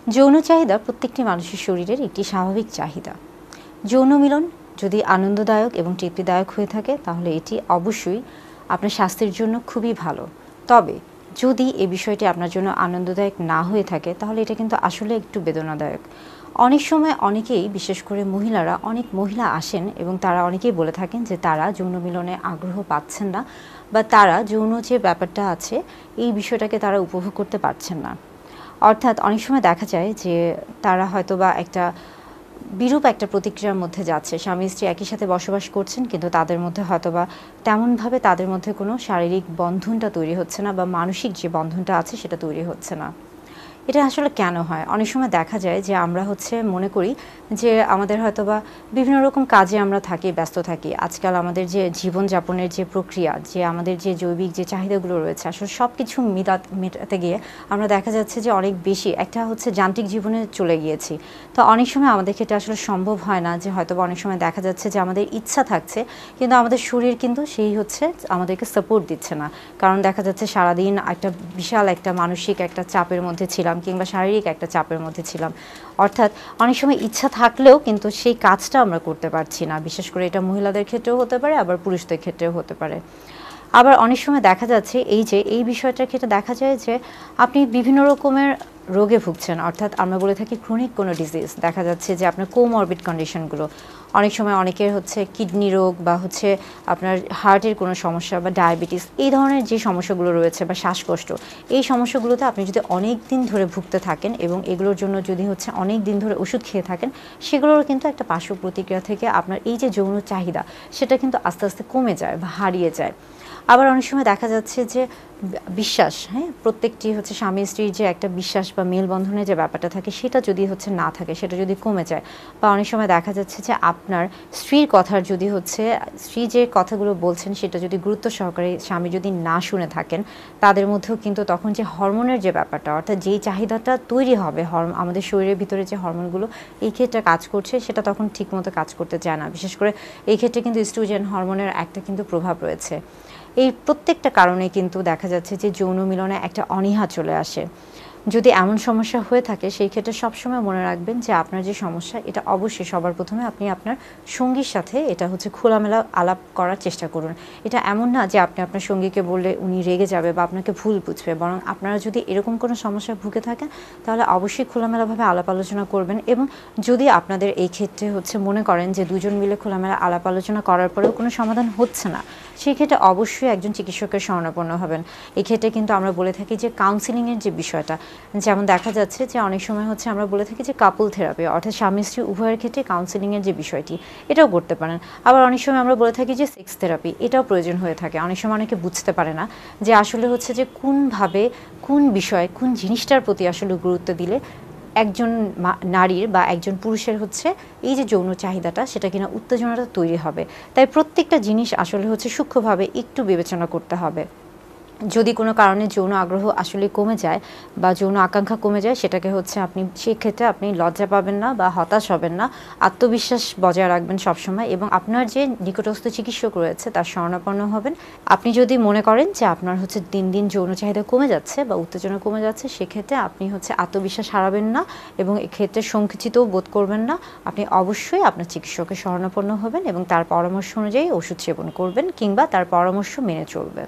যৌন চাহিদা প্রত্যেকটি মানুষের শরীরের একটি স্বাভাবিক চাহিদা। যৌন মিলন যদি আনন্দদায়ক এবং তৃপ্তিদায়ক হয়ে থাকে তাহলে এটি অবশ্যই আপনার স্বাস্থ্যের জন্য খুবই ভালো। তবে যদি এই বিষয়টি আপনার জন্য আনন্দদায়ক না হয়ে থাকে তাহলে এটা কিন্তু আসলে একটু বেদনাদায়ক। অনেক সময় অনেকেই, বিশেষ করে মহিলারা, অনেক মহিলা আসেন এবং তারা অনেকেই বলে থাকেন যে তারা যৌন মিলনে আগ্রহ পাচ্ছেন না বা তারা যৌন যে ব্যাপারটা আছে এই বিষয়টাকে তারা উপভোগ করতে পারছেন না। অর্থাৎ অনেক সময় দেখা যায় যে তারা হয়তোবা একটা বিরূপ একটা প্রতিক্রিয়ার মধ্যে যাচ্ছে। স্বামী স্ত্রী একই সাথে বসবাস করছেন কিন্তু তাদের মধ্যে হয়তোবা তেমনভাবে তাদের মধ্যে কোনো শারীরিক বন্ধনটা তৈরি হচ্ছে না বা মানসিক যে বন্ধনটা আছে সেটা তৈরি হচ্ছে না। এটা আসলে কেন হয়? অনেক সময় দেখা যায় যে আমরা মনে করি যে আমাদের হয়তোবা বিভিন্ন রকম কাজে আমরা থাকি, ব্যস্ত থাকি। আজকাল আমাদের যে জীবনযাপনের যে প্রক্রিয়া, যে আমাদের যে জৈবিক যে চাহিদাগুলো রয়েছে, আসলে সবকিছু মেটাতে গিয়ে আমরা দেখা যাচ্ছে যে অনেক বেশি একটা যান্ত্রিক জীবনে চলে গিয়েছি। তো অনেক সময় আমাদের ক্ষেত্রে আসলে সম্ভব হয় না যে হয়তোবা অনেক সময় দেখা যাচ্ছে যে আমাদের ইচ্ছা থাকছে কিন্তু আমাদের শরীর কিন্তু আমাদেরকে সাপোর্ট দিচ্ছে না। কারণ দেখা যাচ্ছে সারাদিন একটা বিশাল একটা মানসিক একটা চাপের মধ্যে ছিলাম কিংবা শারীরিক একটা চাপের মধ্যে ছিলাম। অর্থাৎ অনেক সময় ইচ্ছা থাকলেও কিন্তু সেই কাজটা আমরা করতে পারছি না। বিশেষ করে এটা মহিলাদের ক্ষেত্রেও হতে পারে, আবার পুরুষদের ক্ষেত্রেও হতে পারে। আবার অনেক সময় দেখা যাচ্ছে এই বিষয়টার ক্ষেত্রে দেখা যায় যে আপনি বিভিন্ন রকমের রোগে ভুগছেন। অর্থাৎ আমরা বলে থাকি ক্রনিক কোনো ডিজিজ। দেখা যাচ্ছে যে আপনার কোমরবিড কন্ডিশনগুলো, অনেক সময় অনেকের কিডনি রোগ বা আপনার হার্টের কোনো সমস্যা বা ডায়াবেটিস, এই ধরনের যে সমস্যাগুলো রয়েছে বা শ্বাসকষ্ট, এই সমস্যাগুলোতে আপনি যদি অনেক দিন ধরে ভুগতে থাকেন এবং এগুলোর জন্য যদি অনেক দিন ধরে ওষুধ খেয়ে থাকেন, সেগুলোর কিন্তু একটা পার্শ্ব প্রতিক্রিয়া থেকে আপনার এই যে যৌন চাহিদা সেটা কিন্তু আস্তে আস্তে কমে যায় বা হারিয়ে যায়। আবার অনেক সময় দেখা যাচ্ছে যে বিশ্বাস, প্রত্যেকটি স্বামী স্ত্রীর যে একটা বিশ্বাস বা মেলবন্ধনের যে ব্যাপারটা থাকে সেটা যদি না থাকে, সেটা যদি কমে যায়, বা অনেক সময় দেখা যাচ্ছে যে আপনার স্ত্রীর কথার যদি স্ত্রী যে কথাগুলো বলছেন সেটা যদি গুরুত্ব সহকারে স্বামী যদি না শুনে থাকেন, তাদের মধ্যেও কিন্তু তখন যে হরমোনের যে ব্যাপারটা, অর্থাৎ যেই চাহিদাটা তৈরি হবে আমাদের শরীরের ভিতরে যে হরমোনগুলো এই ক্ষেত্রে কাজ করছে সেটা তখন ঠিকমতো কাজ করতে চায় না। বিশেষ করে এই ক্ষেত্রে কিন্তু ইস্ট্রোজেন হরমোনের একটা কিন্তু প্রভাব রয়েছে। এই প্রত্যেকটা কারণে কিন্তু দেখা যাচ্ছে যে যৌন মিলনে একটা অনীহা চলে আসে। যদি এমন সমস্যা হয়ে থাকে সেই ক্ষেত্রে সবসময় মনে রাখবেন যে আপনার যে সমস্যা এটা অবশ্যই সবার প্রথমে আপনি আপনার সঙ্গীর সাথে এটা খোলামেলা আলাপ করার চেষ্টা করুন। এটা এমন না যে আপনি আপনার সঙ্গীকে বললে উনি রেগে যাবে বা আপনাকে ভুল বুঝবে, বরং আপনারা যদি এরকম কোনো সমস্যায় ভুগে থাকেন তাহলে অবশ্যই খোলামেলাভাবে আলাপ আলোচনা করবেন। এবং যদি আপনাদের এই ক্ষেত্রে মনে করেন যে দুজন মিলে খোলামেলা আলাপ আলোচনা করার পরেও কোনো সমাধান হচ্ছে না, সেই ক্ষেত্রে অবশ্যই একজন চিকিৎসকের শরণাপন্ন হবেন। এই ক্ষেত্রে কিন্তু আমরা বলে থাকি যে কাউন্সিলিংয়ের যে বিষয়টা, যেমন দেখা যাচ্ছে যে অনেক সময় আমরা বলে থাকি যে কাপল থেরাপি, অর্থাৎ স্বামী স্ত্রী উভয়ের ক্ষেত্রে কাউন্সিলিংয়ের যে বিষয়টি এটাও করতে পারেন। আবার অনেক সময় আমরা বলে থাকি যে সেক্স থেরাপি, এটাও প্রয়োজন হয়ে থাকে। অনেক সময় অনেকে বুঝতে পারে না যে আসলে যে কোনভাবে, কোন বিষয়, কোন জিনিসটার প্রতি আসলে গুরুত্ব দিলে একজন নারীর বা একজন পুরুষের এই যে যৌন চাহিদাটা সেটা কিনা উত্তেজনাটা তৈরি হবে। তাই প্রত্যেকটা জিনিস আসলে সূক্ষ্মভাবে একটু বিবেচনা করতে হবে। যদি কোনো কারণে যৌন আগ্রহ আসলে কমে যায় বা যৌন আকাঙ্ক্ষা কমে যায়, সেটাকে আপনি সেই ক্ষেত্রে আপনি লজ্জা পাবেন না বা হতাশ হবেন না। আত্মবিশ্বাস বজায় রাখবেন সবসময় এবং আপনার যে নিকটস্থ চিকিৎসক রয়েছে তার শরণাপন্ন হবেন। আপনি যদি মনে করেন যে আপনার দিন দিন যৌন চাহিদা কমে যাচ্ছে বা উত্তেজনা কমে যাচ্ছে, সেক্ষেত্রে আপনি আত্মবিশ্বাস হারাবেন না এবং এক্ষেত্রে সংকুচিতও বোধ করবেন না। আপনি অবশ্যই আপনার চিকিৎসকের শরণাপন্ন হবেন এবং তার পরামর্শ অনুযায়ী ওষুধ সেবন করবেন কিংবা তার পরামর্শ মেনে চলবেন।